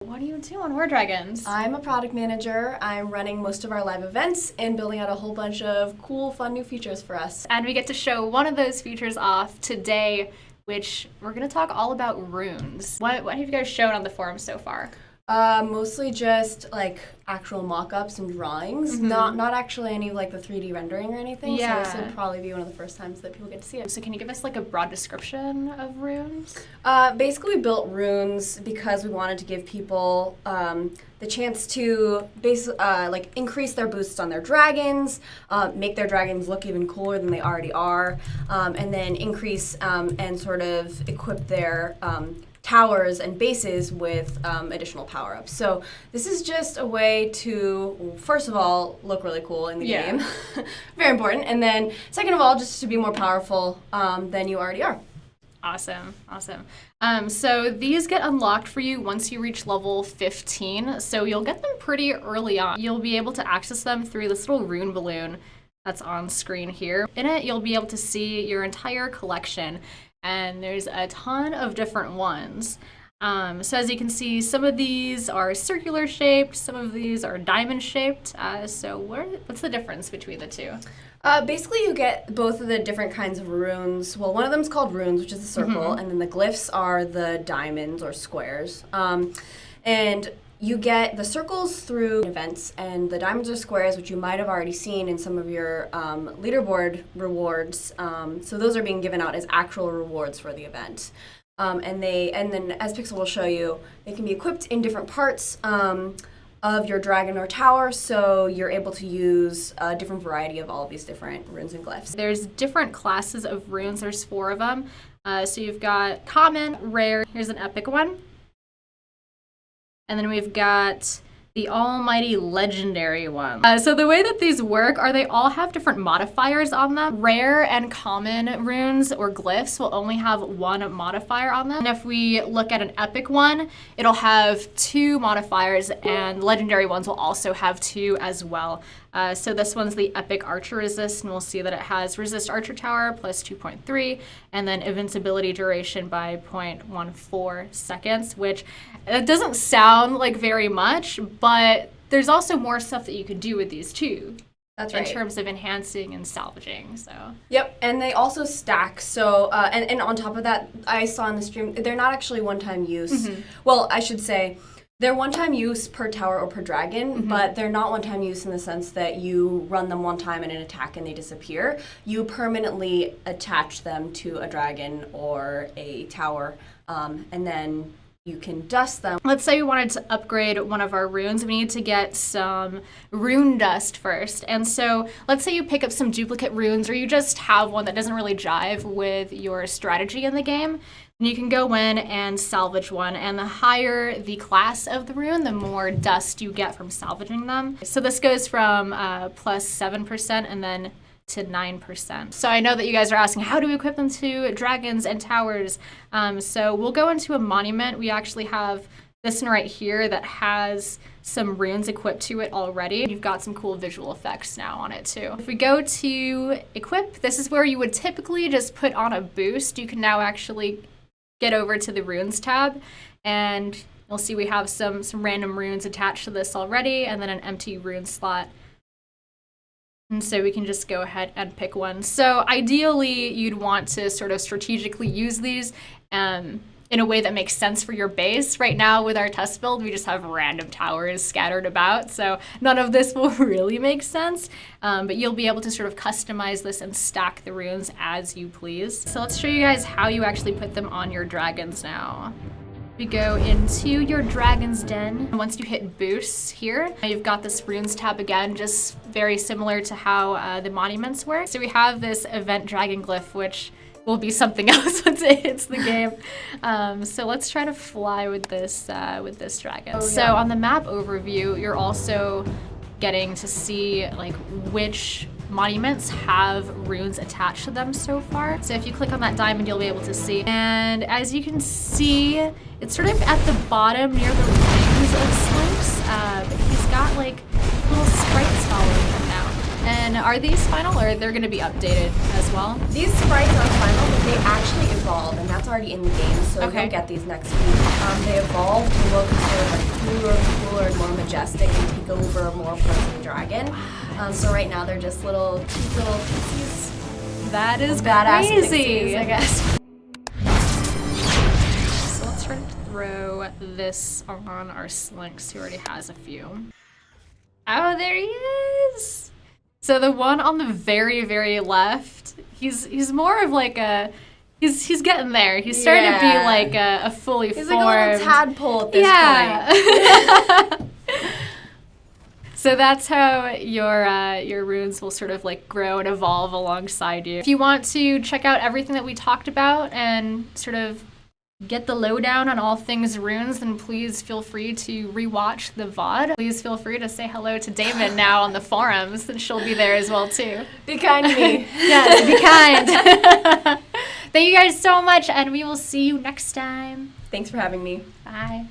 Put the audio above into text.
What do you do on War Dragons? I'm a product manager. I'm running most of our live events and building out a whole bunch of cool, fun new features for us. And we get to show one of those features off today, which we're going to talk all about runes. What have you guys shown on the forum so far? Mostly just like actual mock-ups and drawings, not actually any of like the 3D rendering or anything. Yeah. So this will probably be one of the first times that people get to see it. So can you give us like a broad description of runes? Basically, we built runes because we wanted to give people the chance to like increase their boosts on their dragons, make their dragons look even cooler than they already are, and then increase and sort of equip their towers and bases with additional power-ups. So this is just a way to, first of all, look really cool in the game. Very important. And then second of all, just to be more powerful than you already are. Awesome. So these get unlocked for you once you reach level 15. So you'll get them pretty early on. You'll be able to access them through this little rune balloon that's on screen here. In it, you'll be able to see your entire collection. And there's a ton of different ones. So as you can see, some of these are circular shaped, some of these are diamond shaped. So what's the difference between the two? Basically, you get both of the different kinds of runes. Well, one of them is called runes, which is the circle, and then the glyphs are the diamonds or squares. And you get the circles through events, and the diamonds or squares, which you might have already seen in some of your leaderboard rewards. So those are being given out as actual rewards for the event. And then, as Pixxel will show you, they can be equipped in different parts of your dragon or tower, so you're able to use a different variety of all of these different runes and glyphs. There's different classes of runes. There's 4 of them. So you've got common, rare. Here's an epic one. And then we've got the almighty legendary one. So the way that these work are they all have different modifiers on them. Rare and common runes or glyphs will only have 1 modifier on them. And if we look at an epic one, it'll have 2 modifiers, and legendary ones will also have 2 as well. So this one's the epic archer resist, and we'll see that it has resist archer tower plus 2.3, and then invincibility duration by 0.14 seconds, which it doesn't sound like very much, but there's also more stuff that you could do with these too. That's right. In terms of enhancing and salvaging, so. Yep, and they also stack, so, and on top of that, I saw in the stream, they're not actually one-time use. Well, I should say, they're one-time use per tower or per dragon, but they're not one-time use in the sense that you run them one time in an attack and they disappear. You permanently attach them to a dragon or a tower, and then you can dust them. Let's say we wanted to upgrade one of our runes. We need to get some rune dust first. And so let's say you pick up some duplicate runes, or you just have one that doesn't really jive with your strategy in the game. And you can go in and salvage one, and the higher the class of the rune, the more dust you get from salvaging them. So this goes from plus 7% and then to 9%. So I know that you guys are asking, how do we equip them to dragons and towers? So we'll go into a monument. We actually have this one right here that has some runes equipped to it already. You've got some cool visual effects now on it too. If we go to equip, this is where you would typically just put on a boost. You can now actually get over to the runes tab, and you'll see we have some random runes attached to this already, and then an empty rune slot. And so we can just go ahead and pick one. So ideally, you'd want to sort of strategically use these in a way that makes sense for your base. Right now, with our test build, we just have random towers scattered about, so none of this will really make sense. But you'll be able to sort of customize this and stack the runes as you please. So let's show you guys how you actually put them on your dragons now. We go into your dragon's den. Once you hit boosts here, you've got this runes tab again, just very similar to how the monuments work. So we have this event dragon glyph, which will be something else once it hits the game. So let's try to fly with this dragon. Oh, yeah. So on the map overview, you're also getting to see like which monuments have runes attached to them so far. So if you click on that diamond, you'll be able to see. And as you can see, it's sort of at the bottom near the wings of Slinks, but he's got like little sprites following him now. And are these final, or they're going to be updated as well? These sprites aren't final, but they actually evolve, and that's already in the game, so Okay. you'll get these next week. They evolve to look sort of like cooler, and more majestic, and take over more parts of the dragon. So right now they're just cute little pixies. That is Badass crazy. pixies, I guess. So let's try to throw this on our Slinx, who already has a few. Oh, there he is. So the one on the very, very left, he's more of like a, he's getting there. He's starting to be like a fully formed. He's like a little tadpole at this point. So that's how your runes will sort of like grow and evolve alongside you. If you want to check out everything that we talked about and sort of get the lowdown on all things runes, then please feel free to rewatch the VOD. Please feel free to say hello to Daemun now on the forums, and she'll be there as well too. Be kind to me. Yes, be kind. Thank you guys so much, and we will see you next time. Thanks for having me. Bye.